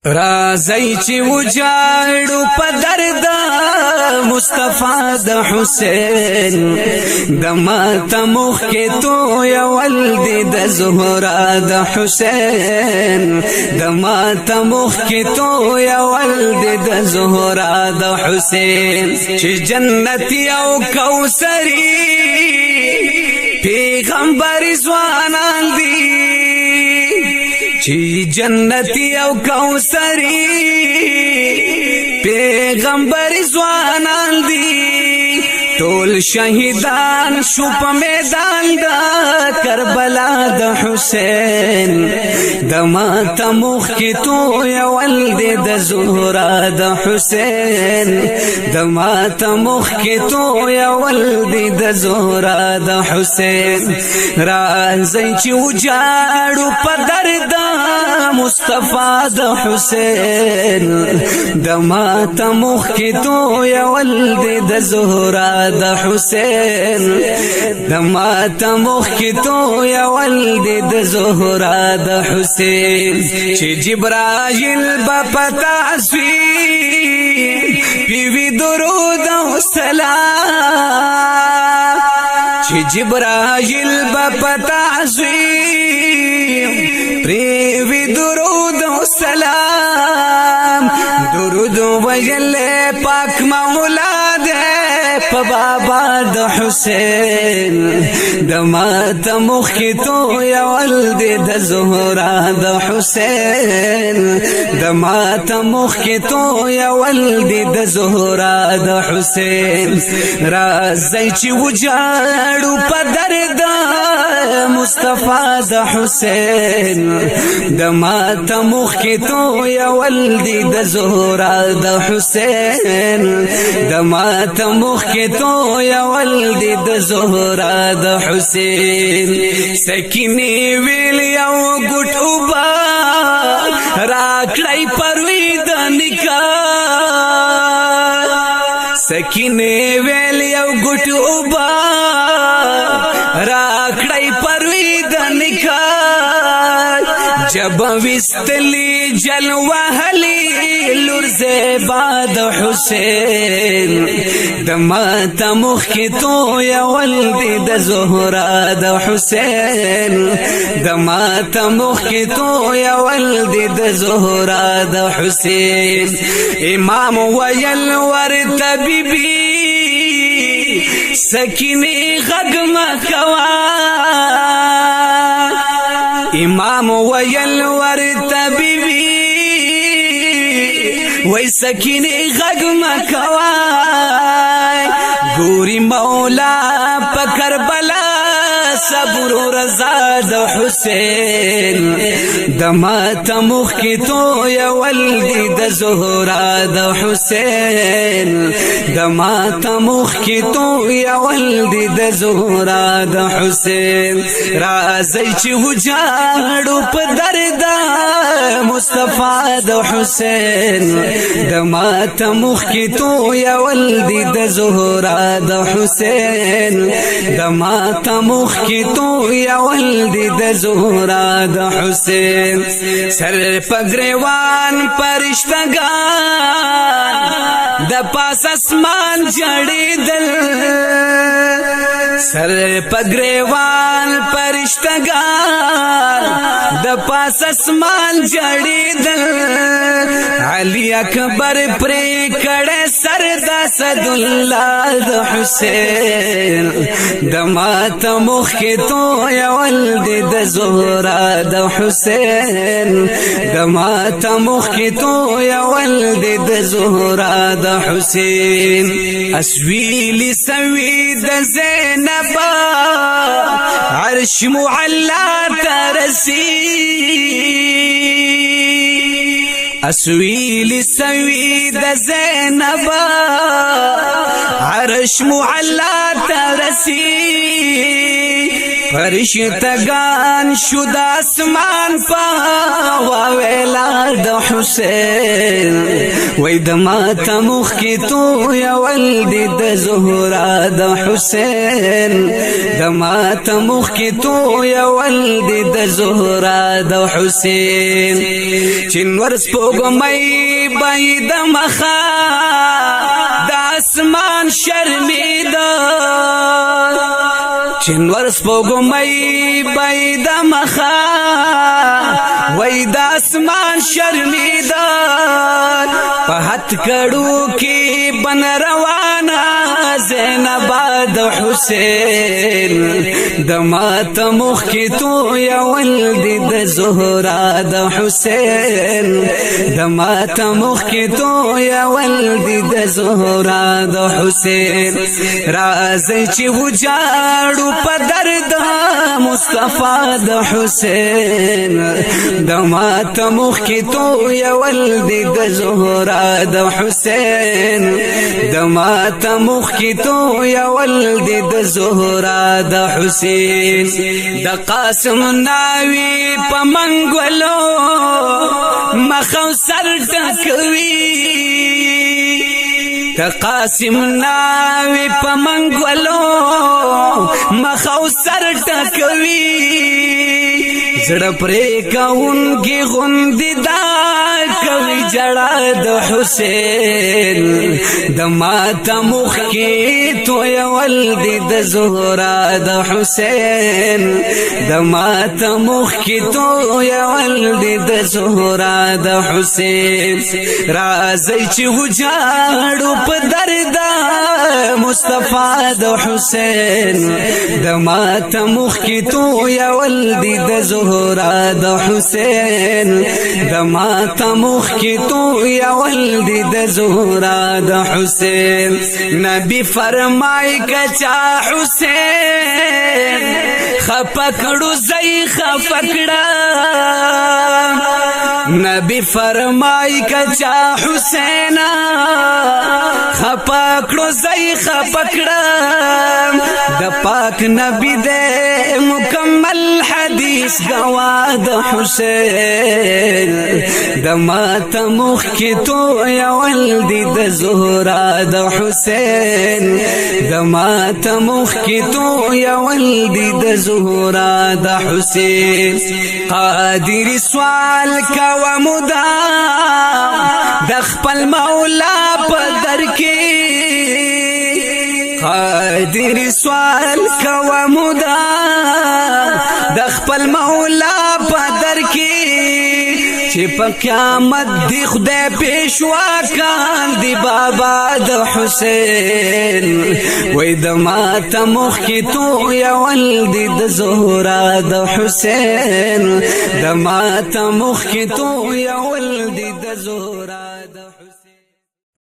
رازی چی وجاړو په درد مصطفی د حسین د ماته مخ کې تو یا ولد د زهرا د حسین د ماته مخ کې تو یا ولد د زهرا د حسین چې جنتی او کوثری پیغمبر ځوانان دي چی جنتی او کوثری پیغمبر ځوانان دي ټول شهیدان شو په میدان د کربلا د حسین د ماته مخ کې تو یا ولد د زهرا د حسین د ماته مخ کې تو یا ولد د زهرا د حسین رازی چې وجاړو په درد مصطفی د حسین د ماته مخ کې تو یا ولد د زهرا د حسین د ماته مخ کې تو یا ولد د زهرا د حسین چې جبرائیل با پتا سوی پیوی درود او سلام چې جبرائیل با پتا سوی پیوی درود او سلام درود وجل پاک مولا بابا د حسین د ماته مخ کې تو یا ولد د زهرا د حسین د ماته مخ کې تو یا ولد د زهرا د حسین رازی چې وجاړو په درد مصطفی د حسین د ماته مخ کې تو یا ولد د زهرا د حسین د ماته مخ کې تو یا ولد د زهرا د حسین سکینه ویل یو ګټ اوبا راکړی پروي د نکاح سکینه ویل یو ګټ اوبا راکړی پروي د نکاح جب وستلی جلوهلی لور زیبا د حسین د ماته مخ کې تو یا ولد د زهرا د حسین د ماته مخ کې تو یا ولد د زهرا د حسین امام ویل ورته بیبي سکینه غږ مکوا امام ویل ورته بیبي وای سکینه غږ مکوا ګوري مولا په کربلا صبر و رضا د حسین د ماته مخ کې تو یا ولد د زهرا د حسین د ماته مخ کې تو یا ولد د زهرا د حسین رازی چې وجاړو په درد مصطفی د حسین د ماته مخ کې تو یا ولد د زهرا د حسین د ماته مخ کې تو یا ولد د زهرا د حسین سر پګریوان پرشتګان د پاس اسمان جړېدل سر پګریوان پرشتګان د پاس اسمان جړېدل علی اکبر پرې کړه سر د اسد الله د حسین د ماته مخ کې تو یا ولد د زهرا د حسین د ماته مخ کې تو یا ولد د زهرا د حسین اسویل سوی د زینب عرش معلا ترسی اسویل سوی د زینب عرش معلا ترسی فرشتگان شد اسمان پا واویلا د حسین وای د ماته مخ کی تو یا ولد د زهرا د حسین د ماته مخ کی تو یا ولد د زهرا د حسین چنور سپوږمۍ بيد مخا د اسمان شرمیدا چنور سپوږمۍ بيد مخا وای د اسمان شرمیدا په هات کړو کې بن روانه زینب د حسین د ماته مخ کې تو یا ولد د زهرا د حسین د ماته مخ کې تو یا ولد د زهرا د حسین راځي چې وجاړو په درد مصطفی د حسین د ماته مخ کې تو یا ولد د زهرا د حسین د ماته مخ کې تو یا ولد د زهرا د حسین د قاسم ناوی په منګولو مخو سر ټکوي د قاسم ناوی په منګولو مخو سر ټکوي زړه پرې کاونګي غوندي دا کوي جړا د حسین د ماته مخ کې تو یا ولد د زهرا د حسین د ماته مخ کې تو یا ولد د زهرا د حسین راځي چې وجاړو په درد مصطفی د حسین د ماته مخ کې تو یا ولد د زهرا د حسین د ماته مخ کې تو یا ولد د زهرا د حسین نبی فرمای کچا حسین خپکړو زئی خپکړه نبی فرمای کچا حسین خپکړو زئی خپکړه د پاک نبی دې مکمل حدیث گوا د حسین د ماته مخ کې تو یا ولد د زهرا د حسین د ماته مخ کې تو یا ولد د زهرا د حسین قادر سوال کا و مدام د خپل مولا په در کې قادر سوال کا و مدام د خپل مولا په در کې چې په قیامت دی خدای پیشوا کان دی بابا د حسین وای د ماته مخ کې تو یا ولد د زهرا د حسین د ماته مخ کې تو یا ولد د زهرا د حسین